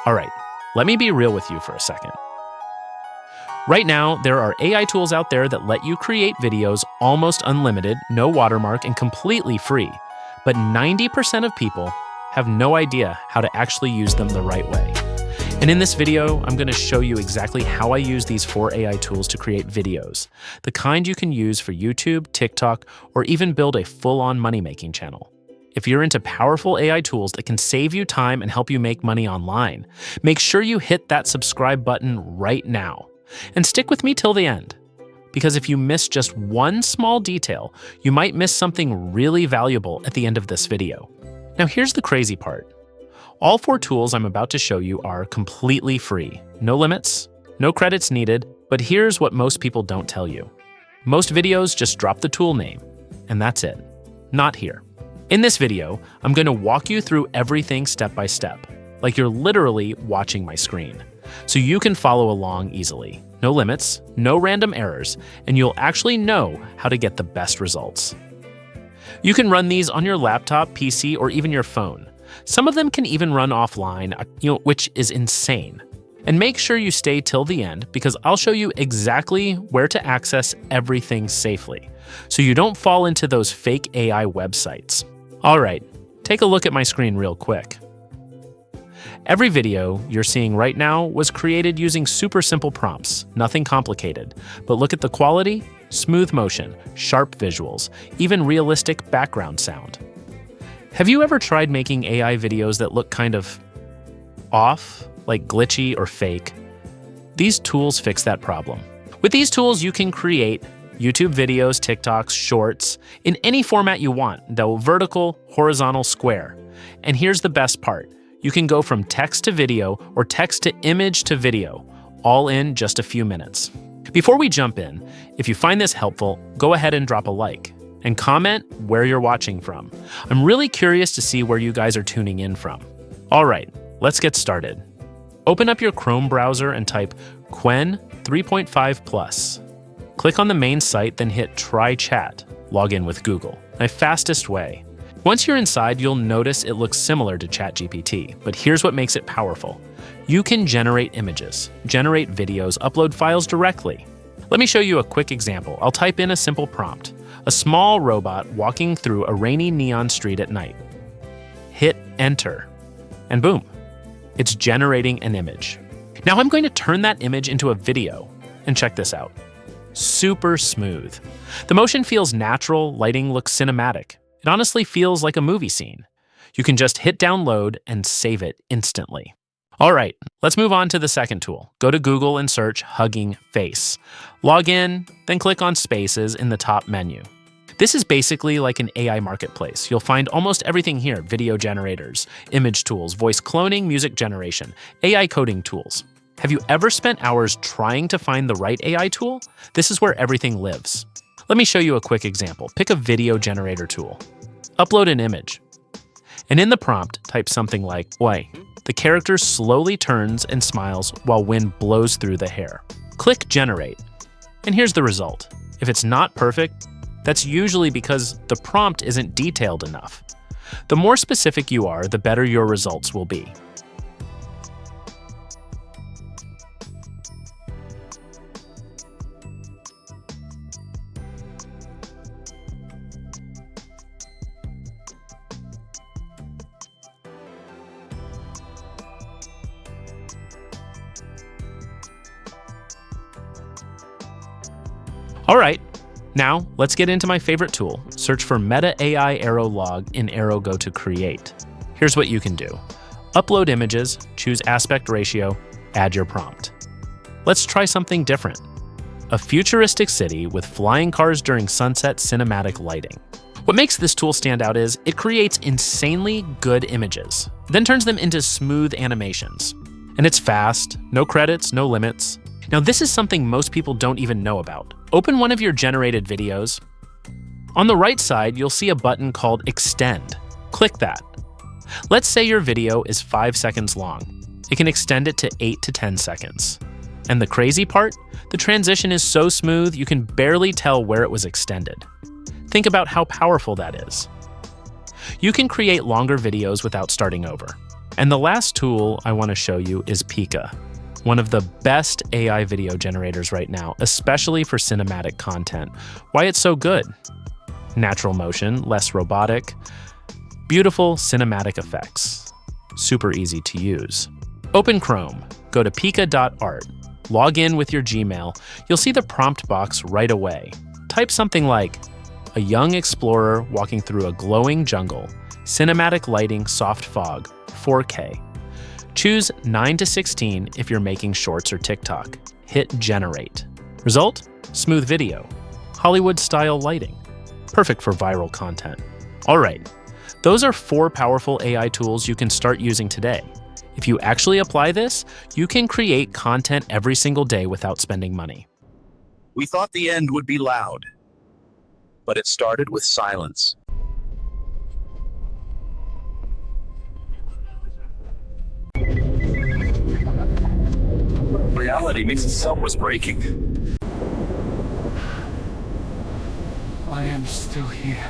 All right, let me be real with you for a second. Right now, there are AI tools out there that let you create videos almost unlimited, no watermark, and completely free. But 90% of people have no idea how to actually use them the right way. And in this video, I'm going to show you exactly how I use these 4 AI tools to create videos, the kind you can use for YouTube, TikTok, or even build a full-on money-making channel. If you're into powerful AI tools that can save you time and help you make money online, make sure you hit that subscribe button right now. And stick with me till the end, because if you miss just one small detail, you might miss something really valuable at the end of this video. Now here's the crazy part. All 4 tools I'm about to show you are completely free. No limits, no credits needed, but here's what most people don't tell you. Most videos just drop the tool name, and that's it. Not here. In this video, I'm going to walk you through everything step by step, like you're literally watching my screen, so you can follow along easily. No limits, no random errors, and you'll actually know how to get the best results. You can run these on your laptop, PC, or even your phone. Some of them can even run offline, which is insane. And make sure you stay till the end, because I'll show you exactly where to access everything safely, so you don't fall into those fake AI websites. All right, take a look at my screen real quick. Every video you're seeing right now was created using super simple prompts, nothing complicated. But look at the quality, smooth motion, sharp visuals, even realistic background sound. Have you ever tried making AI videos that look kind of off, like glitchy or fake? These tools fix that problem. With these tools, you can create YouTube videos, TikToks, shorts, in any format you want, though vertical, horizontal, square. And here's the best part. You can go from text to video or text to image to video, all in just a few minutes. Before we jump in, if you find this helpful, go ahead and drop a like and comment where you're watching from. I'm really curious to see where you guys are tuning in from. All right, let's get started. Open up your Chrome browser and type Quen 3.5 Plus. Click on the main site, then hit Try Chat. Log in with Google, my fastest way. Once you're inside, you'll notice it looks similar to ChatGPT, but here's what makes it powerful. You can generate images, generate videos, upload files directly. Let me show you a quick example. I'll type in a simple prompt, a small robot walking through a rainy neon street at night. Hit Enter, and boom, it's generating an image. Now I'm going to turn that image into a video, and check this out. Super smooth. The motion feels natural, lighting looks cinematic. It honestly feels like a movie scene. You can just hit download and save it instantly. All right, let's move on to the second tool. Go to Google and search Hugging Face. Log in, then click on Spaces in the top menu. This is basically like an AI marketplace. You'll find almost everything here: video generators, image tools, voice cloning, music generation, AI coding tools. Have you ever spent hours trying to find the right AI tool? This is where everything lives. Let me show you a quick example. Pick a video generator tool. Upload an image. And in the prompt, type something like, "Oi." The character slowly turns and smiles while wind blows through the hair. Click Generate. And here's the result. If it's not perfect, that's usually because the prompt isn't detailed enough. The more specific you are, the better your results will be. All right, now let's get into my favorite tool. Search for Meta AI Arrow Log in Arrow Go to Create. Here's what you can do. Upload images, choose aspect ratio, add your prompt. Let's try something different. A futuristic city with flying cars during sunset cinematic lighting. What makes this tool stand out is it creates insanely good images, then turns them into smooth animations. And it's fast, no credits, no limits. Now this is something most people don't even know about. Open one of your generated videos. On the right side, you'll see a button called Extend. Click that. Let's say your video is 5 seconds long. It can extend it to 8 to 10 seconds. And the crazy part? The transition is so smooth you can barely tell where it was extended. Think about how powerful that is. You can create longer videos without starting over. And the last tool I want to show you is Pika, one of the best AI video generators right now, especially for cinematic content. Why it's so good? Natural motion, less robotic, beautiful cinematic effects. Super easy to use. Open Chrome, go to pika.art, log in with your Gmail. You'll see the prompt box right away. Type something like, a young explorer walking through a glowing jungle, cinematic lighting, soft fog, 4K. Choose 9:16 if you're making shorts or TikTok. Hit generate. Result? Smooth video. Hollywood-style lighting. Perfect for viral content. All right, those are 4 powerful AI tools you can start using today. If you actually apply this, you can create content every single day without spending money. We thought the end would be loud, but it started with silence. Reality thinks itself was breaking. I am still here.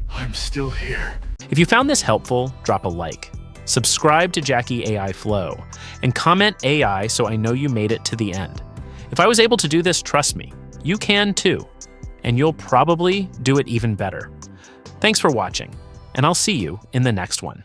I'm still here. If you found this helpful, drop a like. Subscribe to Jackie AI Flow, and comment AI so I know you made it to the end. If I was able to do this, trust me, you can too, and you'll probably do it even better. Thanks for watching, and I'll see you in the next one.